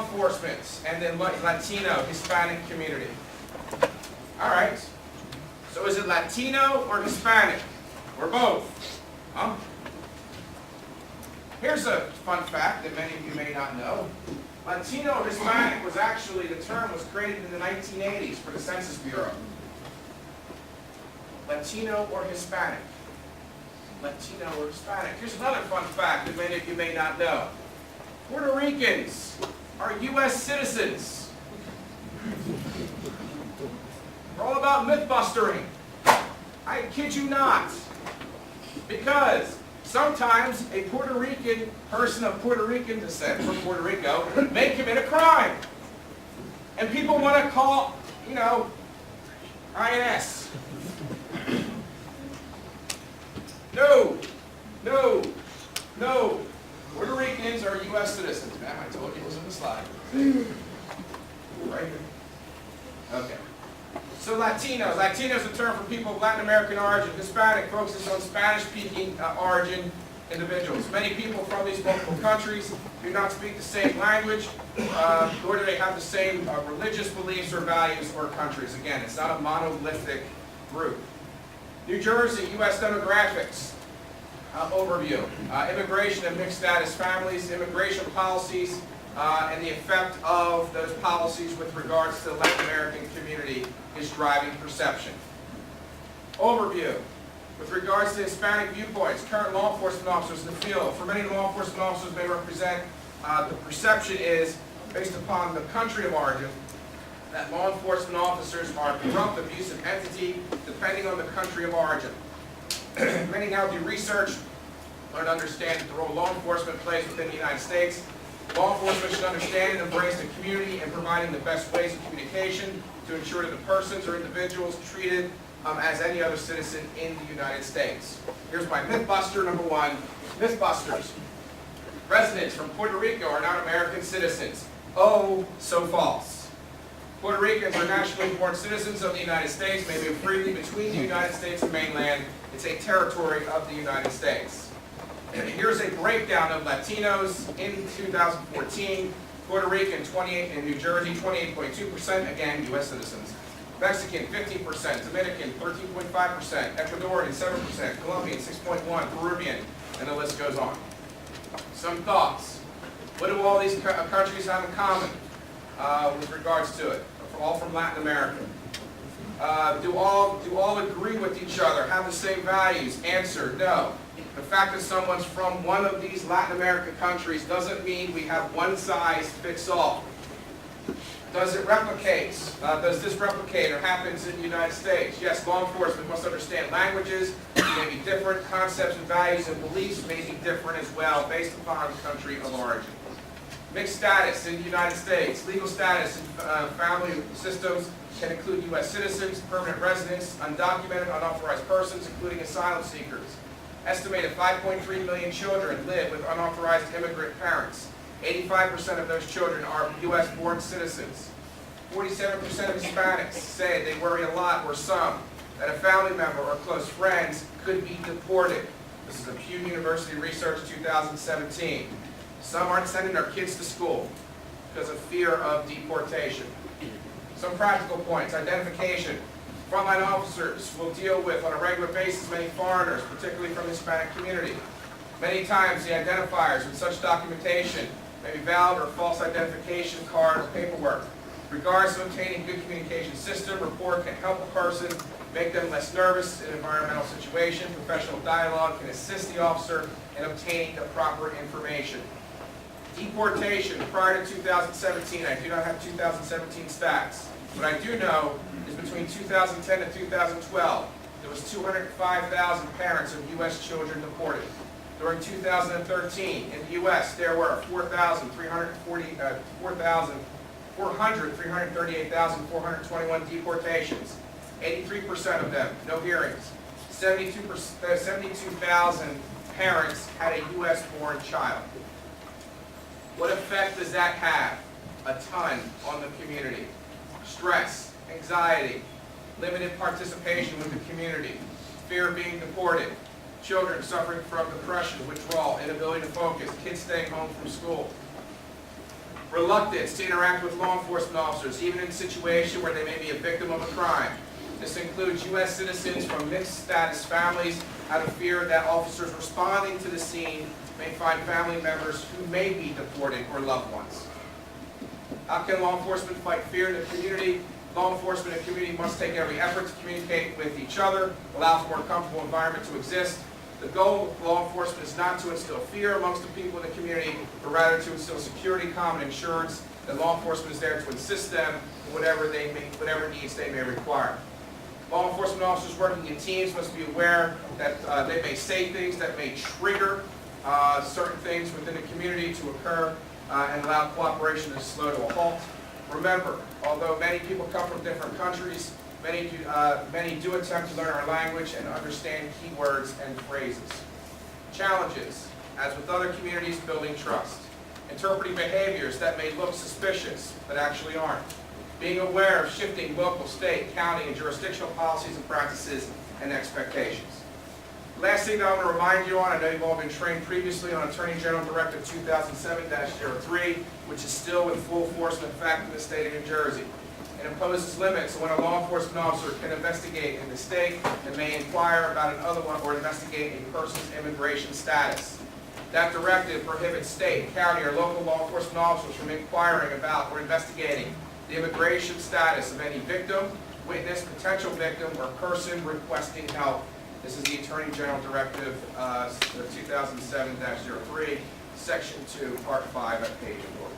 enforcement and the Latino, Hispanic community. All right. So is it Latino or Hispanic? Or both? Huh? Here's a fun fact that many of you may not know. Latino or Hispanic was actually, the term was created in the 1980s for the Census Bureau. Latino or Hispanic. Latino or Hispanic. Here's another fun fact that many of you may not know. Puerto Ricans are U.S. citizens. We're all about myth-bustering. I kid you not. Because sometimes a Puerto Rican person of Puerto Rican descent from Puerto Rico may commit a crime. And people want to call, you know, INS. No, no, no. Puerto Ricans are U.S. citizens. Ma'am, I told you it was in the slide. Right here. Okay. So Latinos. Latinos is a term for people of Latin American origin. Hispanic focuses on Spanish-speaking origin individuals. Many people from these multiple countries do not speak the same language, nor do they have the same religious beliefs or values or countries. Again, it's not a monolithic group. New Jersey, U.S. demographics. Overview. Immigration and mixed status families, immigration policies, and the effect of those policies with regards to the Latin American community is driving perception. Overview. With regards to Hispanic viewpoints, current law enforcement officers in the field. For many law enforcement officers may represent, the perception is, based upon the country of origin, that law enforcement officers are a corrupt, abusive entity, depending on the country of origin. Many now do research, learn to understand the role law enforcement plays within the United States. Law enforcement should understand and embrace the community in providing the best ways of communication to ensure that the persons or individuals treated as any other citizen in the United States. Here's my Mythbuster number one. Mythbusters. Residents from Puerto Rico are not American citizens. Oh, so false. Puerto Ricans are nationally born citizens of the United States, may move freely between the United States and mainland. It's a territory of the United States. And here's a breakdown of Latinos in 2014. Puerto Rican, 28, in New Jersey, 28.2%, again, U.S. citizens. Mexican, 15%, Dominican, 13.5%, Ecuadorian, 7%, Colombian, 6.1%, Peruvian, and the list goes on. Some thoughts. What do all these countries have in common with regards to it? All from Latin America. Do all agree with each other, have the same values? Answer, no. The fact that someone's from one of these Latin American countries doesn't mean we have one size fits all. Does it replicate? Does this replicate or happens in the United States? Yes, law enforcement must understand languages, may be different, concepts and values and beliefs may be different as well based upon country of origin. Mixed status in the United States. Legal status in family systems can include U.S. citizens, permanent residents, undocumented, unauthorized persons, including asylum seekers. Estimated 5.3 million children live with unauthorized immigrant parents. 85% of those children are U.S.-born citizens. 47% of Hispanics say they worry a lot or some that a family member or close friends could be deported. This is a Pew University Research 2017. Some aren't sending their kids to school because of fear of deportation. Some practical points. Identification. Frontline officers will deal with, on a regular basis, many foreigners, particularly from the Hispanic community. Many times, the identifiers with such documentation may be valid or false identification card or paperwork. Regards to obtaining good communication system, rapport can help a person, make them less nervous in an environmental situation. Professional dialogue can assist the officer in obtaining the proper information. Deportation prior to 2017, I do not have 2017 stats. What I do know is between 2010 and 2012, there was 205,000 parents of U.S. children deported. During 2013, in the U.S., there were 338,421 deportations. 83% of them, no hearings. 72,000 parents had a U.S.-born child. What effect does that have? A ton on the community. Stress, anxiety, limited participation with the community, fear of being deported, children suffering from depression, withdrawal, inability to focus, kids staying home from school. Reluctance to interact with law enforcement officers, even in a situation where they may be a victim of a crime. This includes U.S. citizens from mixed status families out of fear that officers responding to the scene may find family members who may be deported or loved ones. How can law enforcement fight fear in the community? Law enforcement and community must take every effort to communicate with each other, allow for a more comfortable environment to exist. The goal of law enforcement is not to instill fear amongst the people in the community, but rather to instill security, common insurance, that law enforcement is there to assist them in whatever needs they may require. Law enforcement officers working in teams must be aware that they may say things that may trigger certain things within the community to occur and allow cooperation to slow to a halt. Remember, although many people come from different countries, many do attempt to learn our language and understand key words and phrases. Challenges, as with other communities, building trust. Interpreting behaviors that may look suspicious, but actually aren't. Being aware of shifting local, state, county, and jurisdictional policies and practices and expectations. Last thing that I want to remind you on, I know you've all been trained previously on Attorney General Directive 2007-03, which is still in full force and effect in the state of New Jersey. It imposes limits on when a law enforcement officer can investigate in the state and may inquire about another one or investigate a person's immigration status. That directive prohibits state, county, or local law enforcement officers from inquiring about or investigating the immigration status of any victim, witness, potential victim, or person requesting help. This is the Attorney General Directive 2007-03, Section 2, Part 5 at page 4.